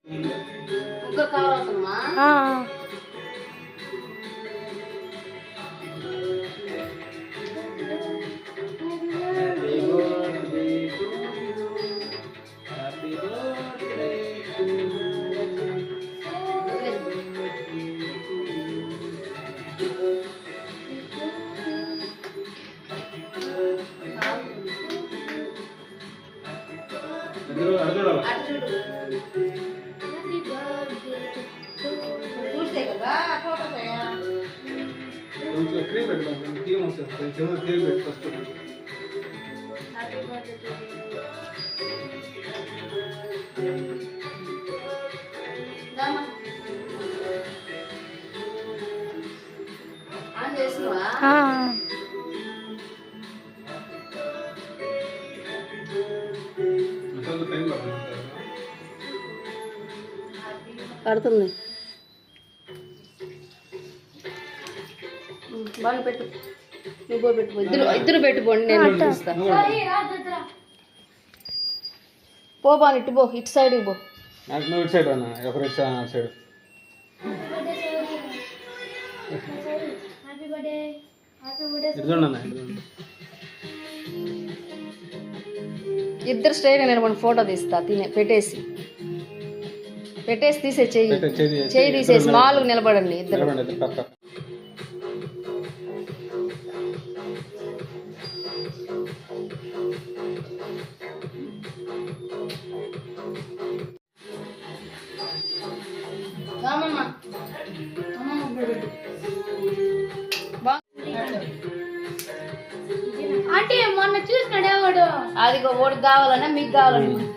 ముగ్గురు కావాలమ్మా. చూస్తే కదా కొంచెం క్రీమ్ పెట్టుకోండి, క్రీమ్ వస్తుంది, కొంచెం క్రీమ్ పెట్టుకొస్తుంది. ఆన్ చేసినవా? పడుతుంది. బాగా పెట్టు, నువ్వు పెట్టు, ఇద్దరు పెట్టుకోండి, నేను చూస్తా. పో బాగా ఇటు పో, ఇటు సైడ్ పో. నువ్వు ఇటు సైడ్ అన్న, ఒకరు ఇటు సైడ్. ఇద్దరు స్ట్రైట్ నిలబడి ఫోటో తీస్తా. పెట్టేసి తీసే చెయ్యి తీసేసి మాలు నిలబడండి ఇద్దరు. అంటే మొన్న చూసినాడేవాడు అది ఓడికి కావాలన్నా మీకు కావాలన్నా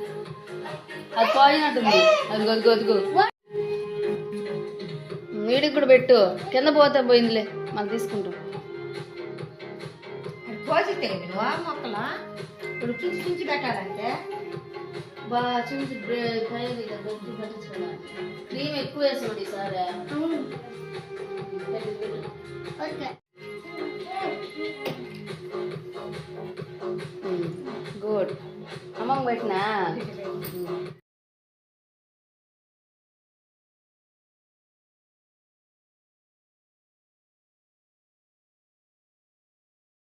అది పోయినట్టుంది. అది గొదుగు వీడికి కూడా పెట్టు, కింద పోతే పోయిందిలే, మనం తీసుకుంటాం. కోసితే మొక్కలా ఇప్పుడు చుంచి పెట్టాలంటే బాగా చూసి పెట్టించుకోవాలి. క్రీమ్ ఎక్కువ వేసుకోండి ఈసారి. గుడ్. అమ్మమ్మ పెట్టినా